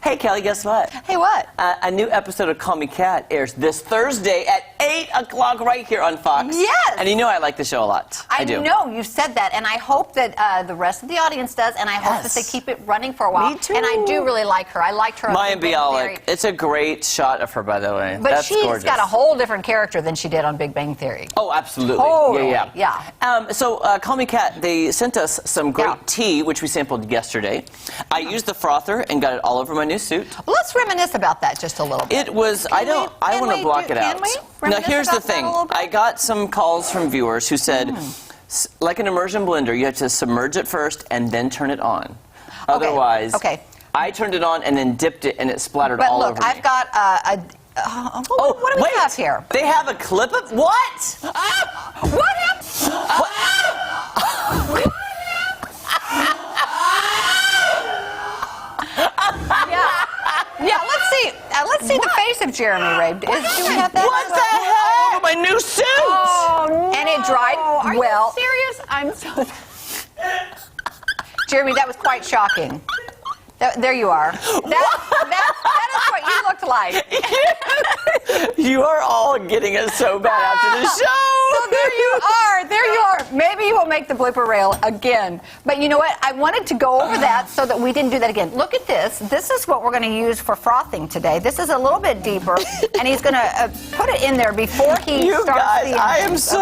Hey, Kelly, guess what? Hey, what? A new episode of Call Me Kat airs this Thursday at 8 o'clock right here on Fox. Yes! And you know I like the show a lot. I do. I know, you said that, and I hope that the rest of the audience does, and I hope that they keep it running for a while. Me too. And I do really like her. I liked her on Maya Big Bang Theory. Bialik. It's a great shot of her, by the way. But That's she's gorgeous. got a whole different character than she did on Big Bang Theory. Oh, absolutely. Totally, Yeah. So, Call Me Kat, they sent us some great tea, which we sampled yesterday. I used the frother and got it all over my new suit. Well, let's reminisce about that just a little bit. It was, I want to block it out. Now, here's the thing. I got some calls from viewers who said, like an immersion blender, you have to submerge it first and then turn it on. Otherwise, I turned it on and then dipped it and it splattered all over me. But look, I've got what do we have here? They have a clip of, what? What happened? Yeah, let's see the face of Jeremy Ray. Do we have that? What the heck? All over my new suit! Oh, no. And it dried well. Are you serious? I'm so... Jeremy, that was quite shocking. There you are. That is what you looked like. You are all getting it so bad after the show. So there you are. There you are. Maybe you will make the blooper reel again. But you know what? I wanted to go over that so that we didn't do that again. Look at this. This is what we're going to use for frothing today. This is a little bit deeper, and he's going to put it in there before he starts guys, the engines,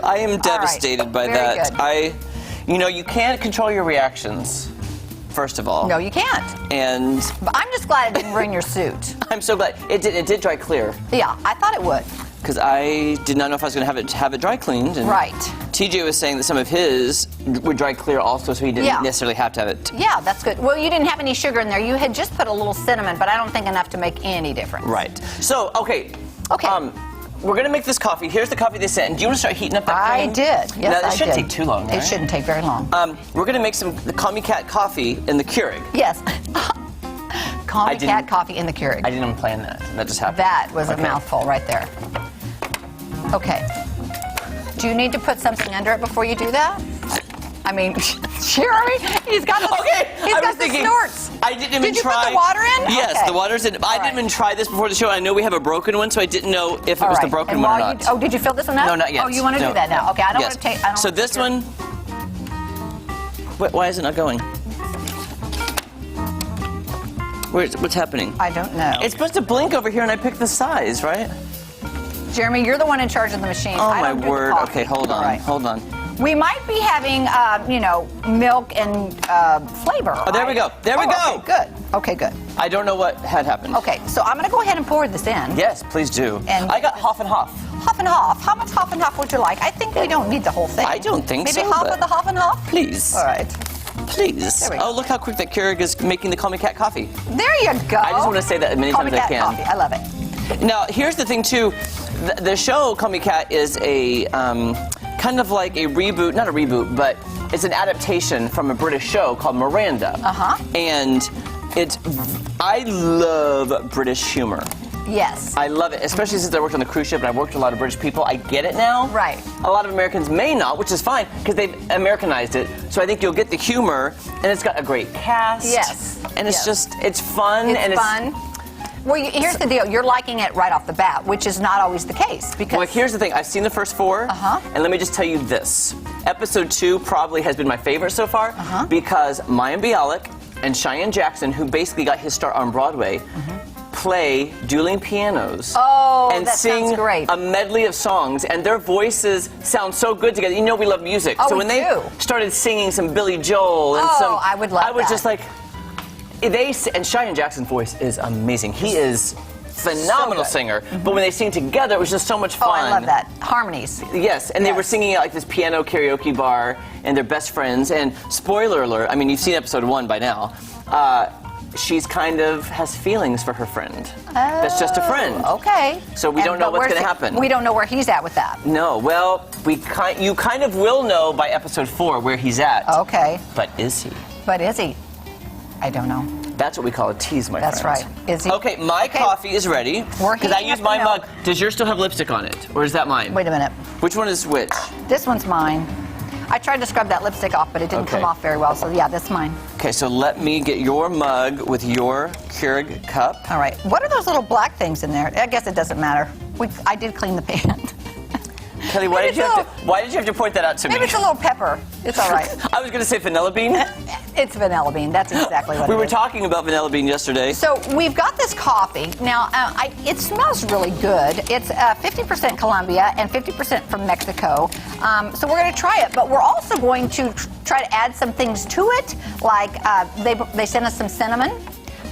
I am devastated by Very that. good. You can't control your reactions. First of all. No, you can't. And but I'm just glad it didn't ruin your suit. I'm so glad. It did dry clear. Yeah, I thought it would. Because I did not know if I was going to have it dry cleaned. And right. TJ was saying that some of his would dry clear also, so he didn't necessarily have to have it. Yeah, that's good. Well, you didn't have any sugar in there. You had just put a little cinnamon, but I don't think enough to make any difference. Right. So, okay. We're going to make this coffee. Here's the coffee they sent. And do you want to start heating up that cream? I did. Yes, now, this shouldn't take too long, right? It shouldn't take very long. We're going to make some Call Me Kat coffee in the Keurig. Yes. Call Me Kat coffee in the Keurig. I didn't even plan that. That just happened. That was a mouthful right there. Okay. Do you need to put something under it before you do that? I mean, Jeremy, he's got the, snorts. I didn't even try. Did you put the water in? Yes, the water's in. I didn't even try this before the show. I know we have a broken one, so I didn't know if it was the broken one or not. Did you fill this one up? No, not yet. Oh, you want to do that now? Okay, I don't want to take. So this one. Why is it not going? What's happening? I don't know. It's supposed to blink over here, and I picked the size, right? Jeremy, you're the one in charge of the machine. Oh my word! Okay, hold on, hold on. We might be having, milk and flavor. Oh, there we go. There we go. Okay, good. Okay, good. I don't know what had happened. Okay, so I'm going to go ahead and pour this in. Yes, please do. And I got half and half. Half and half. How much half and half would you like? I think we don't need the whole thing. I don't think so. Maybe half of the half and half? Please. All right. Please. There we go. Oh, look how quick that Keurig is making the Call Me Kat coffee. There you go. I just want to say that as many times as I can. Coffee. I love it. Now, here's the thing, too. The show, Call Me Kat, is a kind of like a reboot, not a reboot, but it's an adaptation from a British show called Miranda. And I love British humor. Yes. I love it, especially since I worked on the cruise ship and I worked with a lot of British people. I get it now. Right. A lot of Americans may not, which is fine, because they've Americanized it. So I think you'll get the humor, and it's got a great cast. Yes. And it's just, it's fun. It's fun. Well, here's the deal. You're liking it right off the bat, which is not always the case. Because well, here's the thing. I've seen the first 4, and let me just tell you this. Episode 2 probably has been my favorite so far, because Maya Bialik and Cheyenne Jackson, who basically got his start on Broadway, play dueling pianos and sing a medley of songs, and their voices sound so good together. You know we love music. Oh, so when they started singing some Billy Joel and I would love I was just like, and Cheyenne Jackson's voice is amazing. He is phenomenal singer. But when they sing together, it was just so much fun. Oh, I love that. Harmonies. Yes, and they were singing at like this piano karaoke bar, and they're best friends. And spoiler alert, I mean, you've seen episode 1 by now. She's kind of has feelings for her friend. That's just a friend. Okay. So we don't know what's going to happen. We don't know where he's at with that. No. Well, you kind of will know by episode 4 where he's at. Okay. But is he? But is he? I don't know. That's what we call a tease, my friend. That's right. Is he? Okay, my coffee is ready. Because I use my mug. Does yours still have lipstick on it? Or is that mine? Wait a minute. Which one is which? This one's mine. I tried to scrub that lipstick off, but it didn't come off very well. So yeah, that's mine. Okay, so let me get your mug with your Keurig cup. All right. What are those little black things in there? I guess it doesn't matter. I did clean the pan. Kelly, why did you have to point that out to me? Maybe it's a little pepper. It's all right. I was going to say vanilla bean. It's vanilla bean. That's exactly what it is. We were talking about vanilla bean yesterday. So we've got this coffee. Now, it smells really good. It's 50% Colombia and 50% from Mexico. So we're going to try it, but we're also going to try to add some things to it, like they sent us some cinnamon.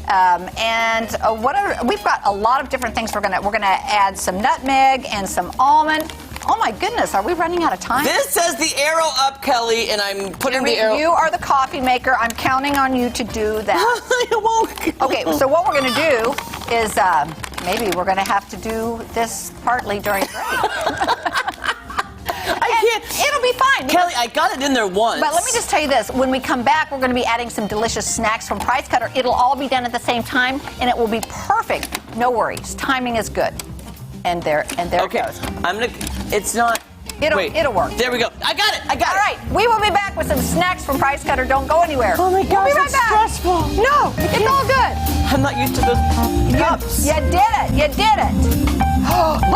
We've got a lot of different things. We're gonna add some nutmeg and some almond. Oh my goodness, are we running out of time? This says the arrow up, Kelly, and I'm putting the arrow. You are the coffee maker. I'm counting on you to do that. Okay, so what we're gonna do is maybe we're gonna have to do this partly during break. It'll be fine. Kelly, I got it in there once. But let me just tell you this. When we come back, we're going to be adding some delicious snacks from Price Cutter. It'll all be done at the same time, and it will be perfect. No worries. Timing is good. And there it goes. It's not... It'll work. There we go. I got it. All right. We will be back with some snacks from Price Cutter. Don't go anywhere. Oh, my gosh, we'll be right back. Stressful. No, it's all good. I'm not used to those cups. You did it. You did it. Look at